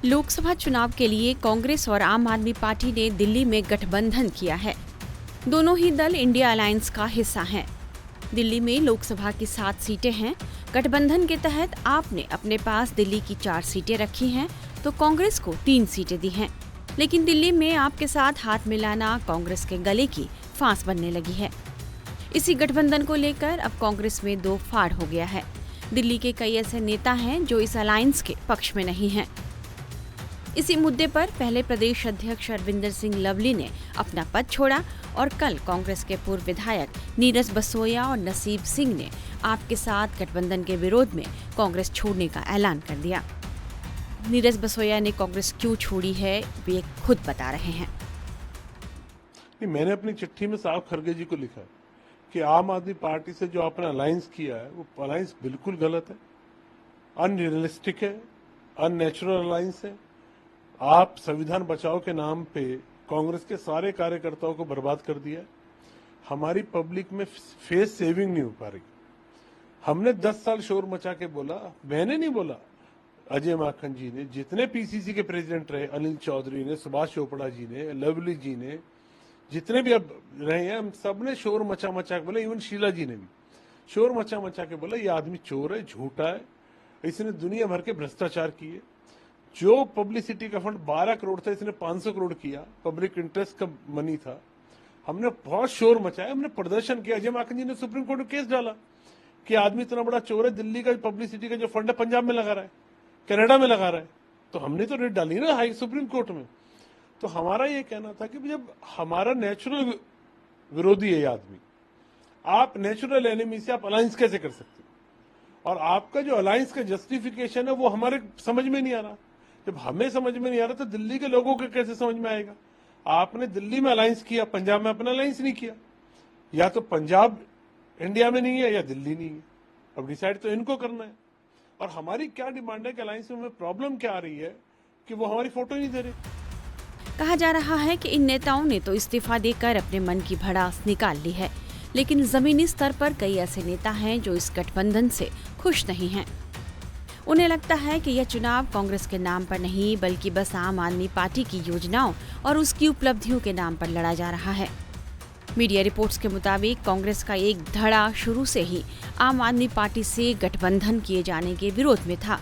लोकसभा चुनाव के लिए कांग्रेस और आम आदमी पार्टी ने दिल्ली में गठबंधन किया है। दोनों ही दल इंडिया अलायंस का हिस्सा हैं। दिल्ली में लोकसभा की 7 सीटें हैं। गठबंधन के तहत आपने अपने पास दिल्ली की 4 सीटें रखी हैं, तो कांग्रेस को 3 सीटें दी हैं। लेकिन दिल्ली में आपके साथ हाथ मिलाना कांग्रेस के गले की फांस बनने लगी है। इसी गठबंधन को लेकर अब कांग्रेस में 2 फाड़ हो गया है। दिल्ली के कई ऐसे नेता हैं जो इस अलायंस के पक्ष में नहीं हैं। इसी मुद्दे पर पहले प्रदेश अध्यक्ष अरविंदर सिंह लवली ने अपना पद छोड़ा और कल कांग्रेस के पूर्व विधायक नीरज बसोया और नसीब सिंह ने आपके साथ गठबंधन के विरोध में कांग्रेस छोड़ने का ऐलान कर दिया। नीरज बसोया ने कांग्रेस क्यों छोड़ी है, वे खुद बता रहे हैं। मैंने अपनी चिट्ठी में साफ खरगे जी को लिखा कि आम आदमी पार्टी से जो आपने अलायंस किया है वो अलायंस बिल्कुल गलत है, अनरियलिस्टिक है, अननेचुरल अलायंस है। आप संविधान बचाओ के नाम पे कांग्रेस के सारे कार्यकर्ताओं को बर्बाद कर दिया। हमारी पब्लिक में फेस सेविंग नहीं हो पा रही। हमने 10 साल शोर मचा के बोला, मैंने नहीं बोला, अजय माखन जी ने, जितने पीसीसी के प्रेसिडेंट रहे, अनिल चौधरी ने, सुभाष चोपड़ा जी ने, लवली जी ने, जितने भी अब रहे हैं, हम सब ने शोर मचा के बोला, इवन शीला जी ने भी शोर मचा के बोला, ये आदमी चोर है, झूठा है, इसने दुनिया भर के भ्रष्टाचार किए। जो पब्लिसिटी का फंड 12 करोड़ था, इसने 500 करोड़ किया, पब्लिक इंटरेस्ट का मनी था। हमने बहुत शोर मचाया, हमने प्रदर्शन किया। अजय माखन जी ने सुप्रीम कोर्ट में केस डाला कि आदमी इतना बड़ा चोर है, दिल्ली का पब्लिसिटी का जो फंड है पंजाब में लगा रहा है, कनाडा में लगा रहा है। तो हमने तो रेट डाली ना हाई सुप्रीम कोर्ट में। तो हमारा ये कहना था कि जब हमारा नेचुरल विरोधी है ये आदमी, आप नेचुरल एनिमी से आप अलायंस कैसे कर सकते हो? और आपका जो अलायंस का जस्टिफिकेशन है वो हमारे समझ में नहीं आ रहा। जब हमें समझ में नहीं आ रहा तो दिल्ली के लोगों को कैसे समझ में आएगा? आपने दिल्ली में अलायंस किया, पंजाब में अपना अलायंस नहीं किया। या तो पंजाब इंडिया में नहीं है या दिल्ली नहीं है। अब डिसाइड तो इनको करना है। और हमारी क्या डिमांड है कि अलायंस में प्रॉब्लम क्या आ रही है कि वो हमारी फोटो नहीं दे रहे। कहा जा रहा है कि इन नेताओं ने तो इस्तीफा देकर अपने मन की भड़ास निकाल ली है, लेकिन जमीनी स्तर पर कई ऐसे नेता हैं जो इस गठबंधन से खुश नहीं हैं। उन्हें लगता है कि यह चुनाव कांग्रेस के नाम पर नहीं बल्कि बस आम आदमी पार्टी की योजनाओं और उसकी उपलब्धियों के नाम पर लड़ा जा रहा है। मीडिया रिपोर्ट्स के मुताबिक कांग्रेस का एक धड़ा शुरू से ही आम आदमी पार्टी से गठबंधन किए जाने के विरोध में था।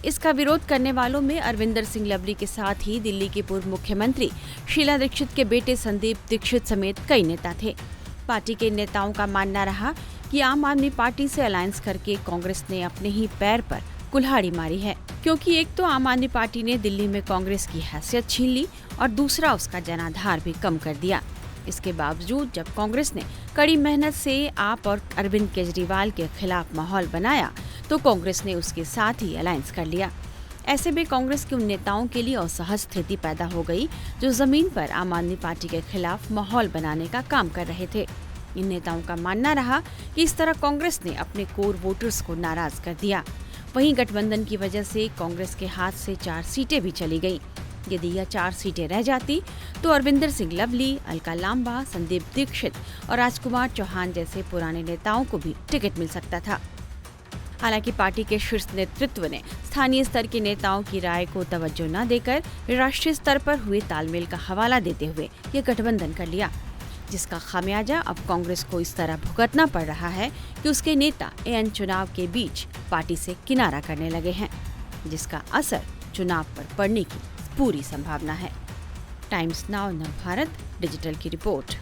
इसका विरोध करने वालों में अरविंदर सिंह लवली के साथ ही दिल्ली के पूर्व मुख्यमंत्री शीला दीक्षित के बेटे संदीप दीक्षित समेत कई नेता थे। पार्टी के नेताओं का मानना रहा कि आम आदमी पार्टी से अलायंस करके कांग्रेस ने अपने ही पैर पर कुल्हाड़ी मारी है, क्योंकि एक तो आम आदमी पार्टी ने दिल्ली में कांग्रेस की हैसियत छीन ली और दूसरा उसका जनाधार भी कम कर दिया। इसके बावजूद जब कांग्रेस ने कड़ी मेहनत से आप और अरविंद केजरीवाल के खिलाफ माहौल बनाया तो कांग्रेस ने उसके साथ ही अलायंस कर लिया। ऐसे में कांग्रेस के उन नेताओं के लिए असहज स्थिति पैदा हो गई जो जमीन पर आम आदमी पार्टी के खिलाफ माहौल बनाने का काम कर रहे थे। इन नेताओं का मानना रहा कि इस तरह कांग्रेस ने अपने कोर वोटर्स को नाराज कर दिया। वहीं गठबंधन की वजह से कांग्रेस के हाथ से 4 सीटें भी चली गईं। यदि यह 4 सीटें रह जाती तो अरविंदर सिंह लवली, अलका लांबा, संदीप दीक्षित और राजकुमार चौहान जैसे पुराने नेताओं को भी टिकट मिल सकता था। हालांकि पार्टी के शीर्ष नेतृत्व ने स्थानीय स्तर के नेताओं की राय को तवज्जो न देकर राष्ट्रीय स्तर पर हुए तालमेल का हवाला देते हुए यह गठबंधन कर लिया, जिसका खामियाजा अब कांग्रेस को इस तरह भुगतना पड़ रहा है कि उसके नेता एन चुनाव के बीच पार्टी से किनारा करने लगे हैं, जिसका असर चुनाव पर पड़ने की पूरी संभावना है। टाइम्स नाउ नव भारत डिजिटल की रिपोर्ट।